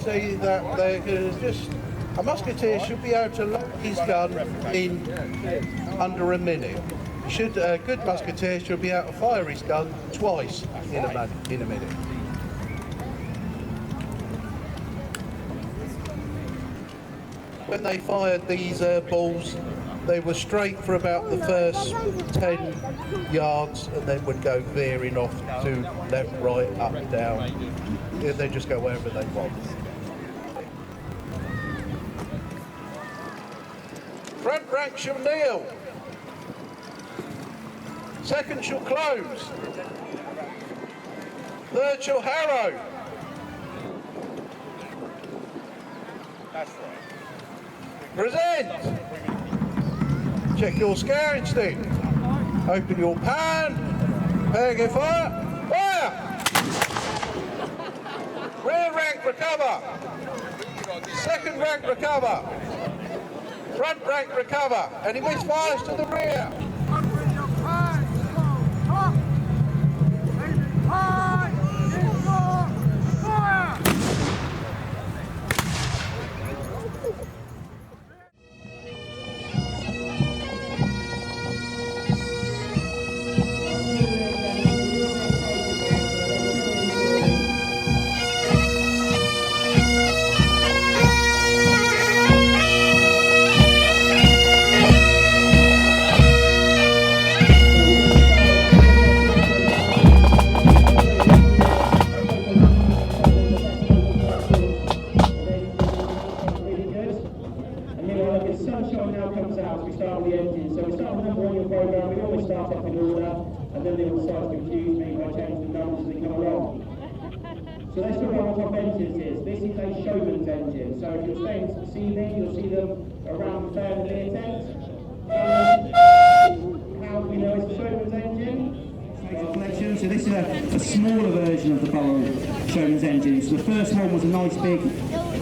say that they're just a musketeer should be able to load his gun in under a minute. A good musketeer should be able to fire his gun twice in a minute. When they fired these balls, they were straight for about the first 10 yards and then would go veering off to left, right, up, down. They just go wherever they want. Front rank shall kneel. Second shall close. Third shall harrow. Present. Check your scare instinct. Open your pan. Prepare your fire. Fire! Rear rank recover. Second rank recover. Front rank recover. Any misfires to the rear. So let's talk about what engines is. This is a Showman's engine. So if you're staying this evening, you'll see them around the fair near tent. How do we know it's a Showman's engine? So this is a smaller version of the Borough Showman's engine. So the first one was a nice big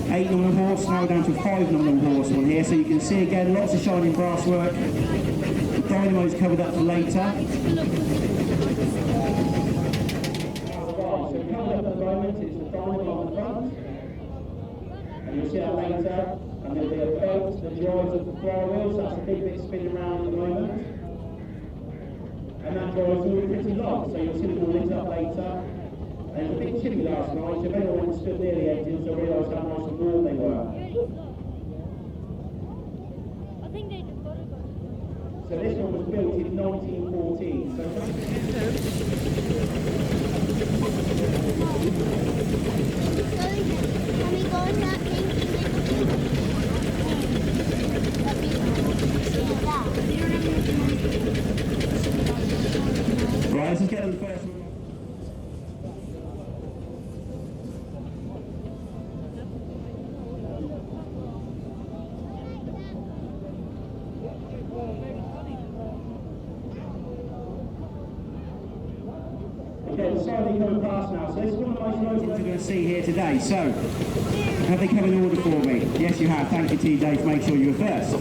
8 nominal horse, now down to 5 nominal horse on here. So you can see again lots of shining brass work. The dynamo is covered up for later. It's the dynamo on the front, and you'll see that later, and there'll be a boat that drives up the flywheels. That's a big bit spinning around at the moment, and that drives all pretty long, so you'll see them all lit up later. And it was a bit chilly last night, so if anyone stood near the engines, they'll realise how nice and warm they were. I think they just got it. So this one was built in 1914. So right, let's just get on the first one. Okay, the side coming past now. So this is one of the most roads we're going to see here today. So, have they come in order for me? Yes, you have. Thank you, TJ, for making sure you were first.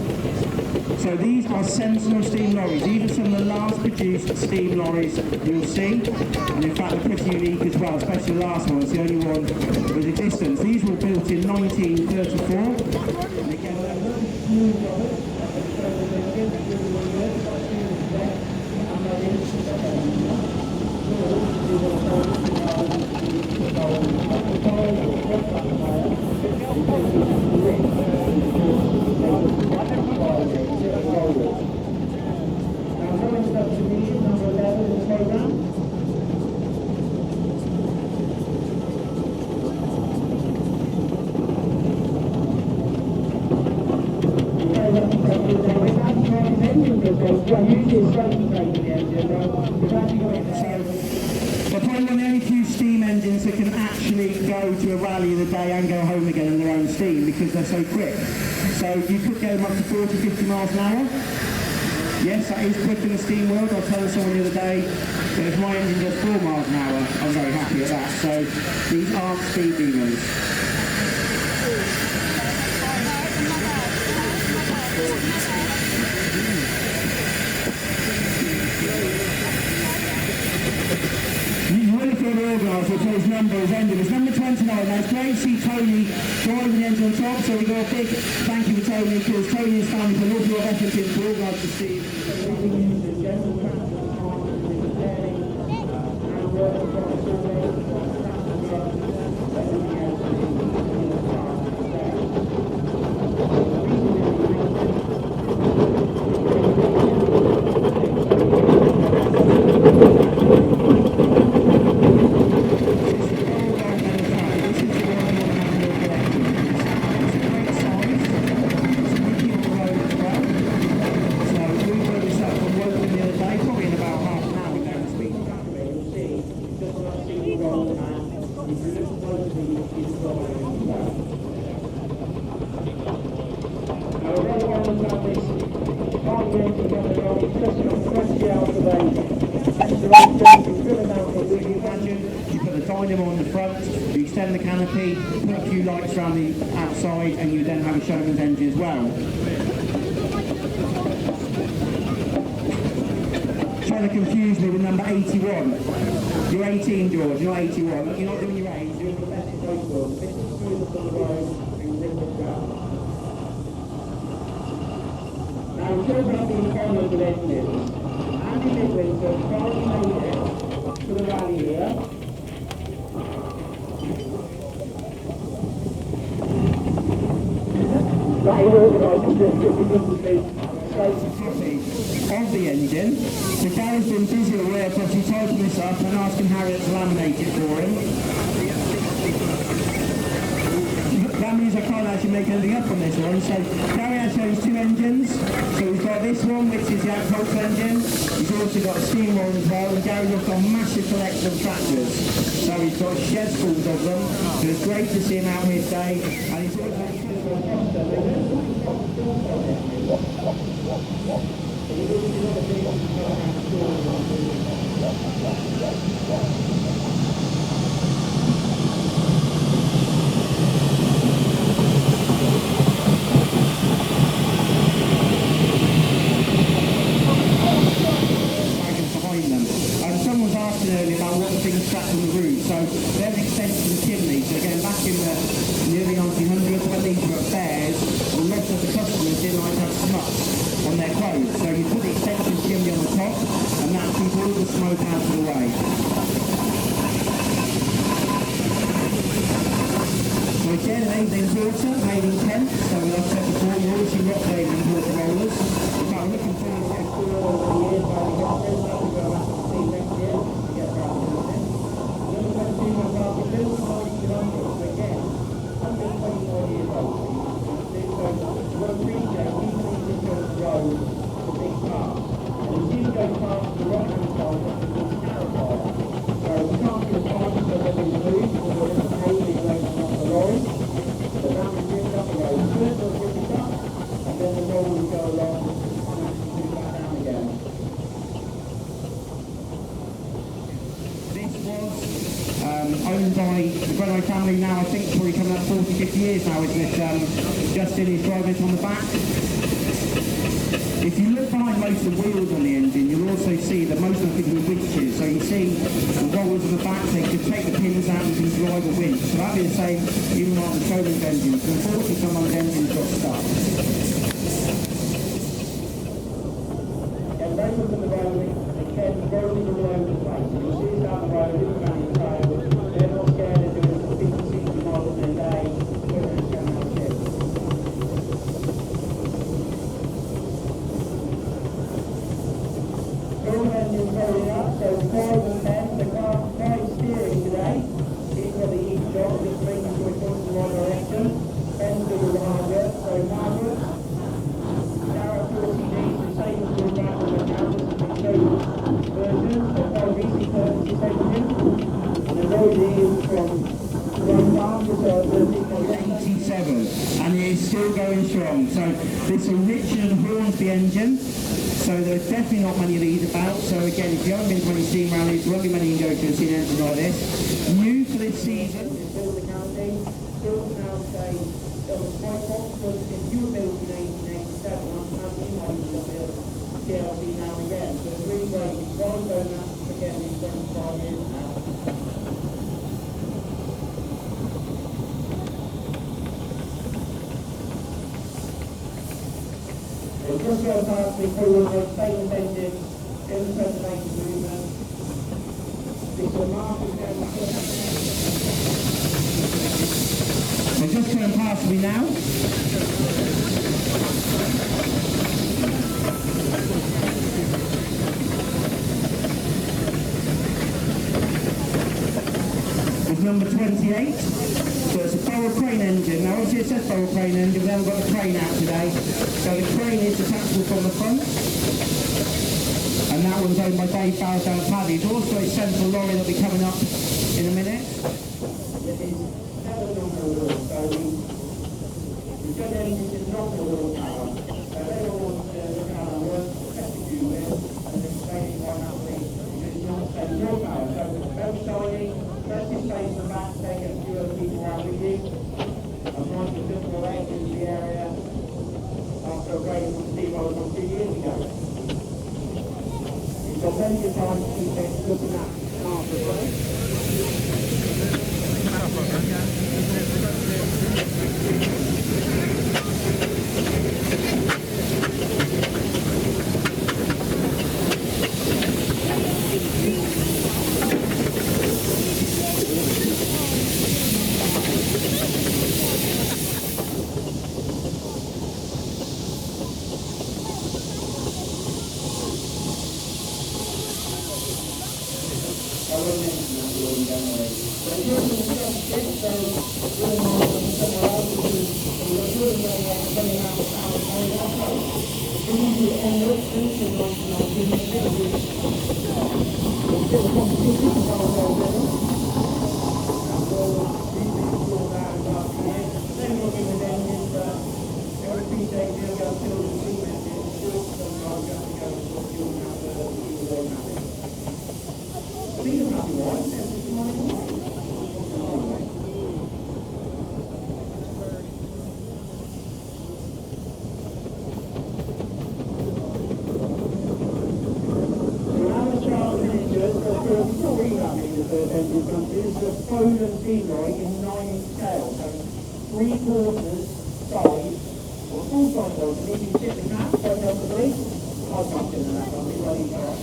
So these are Sentinel steam lorries. These are some of the last produced steam lorries you'll see. And in fact, they're pretty unique as well, especially the last one. It's the only one with existence. These were built in 1934. And again, They're probably one of the only few steam engines that can actually go to a rally in the day and go home again in their own steam because they're so quick. So you could get them up to 40, 50 miles an hour. Yes, that is quick in the steam world. I was telling someone the other day that if my engine does 4 miles an hour, I'm very happy at that. So these aren't speed demons. You ready for a real organiser will put his number, his engine. It's number 29. Now it's great to see Tony driving the engine on top, so we got a big thank you for Tony, because Tony and Stanley put an awful lot of effort in to organise the Steve. You put the dynamo on the front, you extend the canopy, put a few lights around the outside, and you then have a Showman's engine as well. Trying to confuse me with number 81. You're 18, George, you're not 81. You're not doing your age, you're doing the best of both worlds. This is smooth on the road, and lift it down. Now, we're talking about the final of engines. Andy Midwinter finally made it to the rally here. That is organised to of the engine. So Gary's been busy at work, obviously typing this up and asking Harriet to laminate it for him. That means I can't actually make anything up on this one. So Gary has those two engines. So we've got this one, which is the agricultural engine. He's also got a steam one as well, and Gary's also got a massive collection of tractors. So he's got sheds full of them. So it's great to see him out here today. And he's also someone was asking earlier about what the things strapped on the roof. So they're an extension chimney. So again, back in the early 1900s, when these were at fairs, a lot of the customers didn't like to have smuts on their clothes. So you put the extension chimney on the top, and that keeps all the smoke out of the way. So again, an 8-inch water, made in Kent. So like I said before, you always see rock made in water rollers. In fact, I'm looking forward to getting through all the years by the rockers. That will go back to see next year to get back to it. Number 22, my father, Bill, 40 kilometres. So again, 124 years old. So what a appreciate, he thinks this goes road a big car. And as he goes past the right-hand side, it's terrified. So we can't see the time, so when we move, we're going to pay the lorry, so that will lift up the road. First we'll lift it up, and then the lorry will go along and actually move back down again. This was owned by the Breno family now, I think probably coming up 40, 50 years now, isn't it? Justin is driving it on the back. If you look behind most of the wheels on the engine, you'll also see that most of the things are winches. So you see the rollers on the back, so you can take the pins out and you can drive a winch. So that'd be the same even on the Showman's engines. So unfortunately, some of the engines got stuck. Yeah, very good on the road. They kept rolling all over the place. So you'll see us down the road, looking around the trail. They're not scared of doing 50, 60 miles in a day. We're going to go out here. Engine rolling up, so 5 and 10, the car is steering today. He's got the east job, just making sure it's going in the right direction. 10's doing the hard work, so Margaret, Sarah 40D, the same as we're back on the now, this is the Showman version, so 5 easy purposes engine. And the road is from right down to 87, and it is still going strong. So this is a Richard Hornsby engine. So there's definitely not many of these about. So again, if you haven't been to any steam rallies, there won't be many you can go to and see an engine like this. New for this season. Still the counting, still now say, it was quite possible if you were built in 1887, I'm happy you might have built TLC now and again. So it's really great. It's well done now, again, in 25 years now. just go past me forward, the stainless engine in the preservation movement. It's a marker down the They're just going past me now. It's number 28. So it's a barrel crane engine. Now obviously it says barrel crane engine, we haven't got the crane out today. So the crane is detachable from the front. And that one's owned by Dave Barrows down at Paddy's. Also a central lorry that'll be coming up in a minute. This is 7 number wheels, so the jet engine is not the wheel power. So everyone wants to look at our work, test the queue with, and explaining why that will be. Because it's not the same wheel power. So it's very shiny. Let's just face the back, take a few other people out with you. I'm trying to just more into the area after a break from Steve I was on 2 years ago. You've got plenty of time to keep it looking at after the break.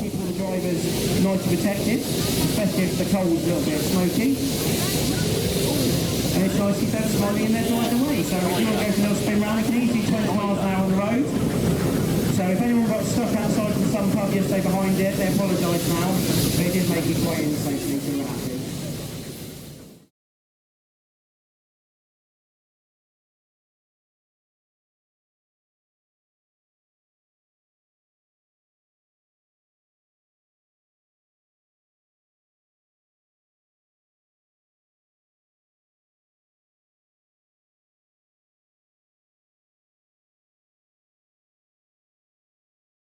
Keeping the drivers nicely protected, especially if the cold's a little bit smoky. And it's nice to keep them smiling and they're driving away. So if you want to go for a little spin round, you can easily do 20 miles an hour on the road. So if anyone got stuck outside from some pub yesterday behind it, they apologise now, but it did make it quite insane.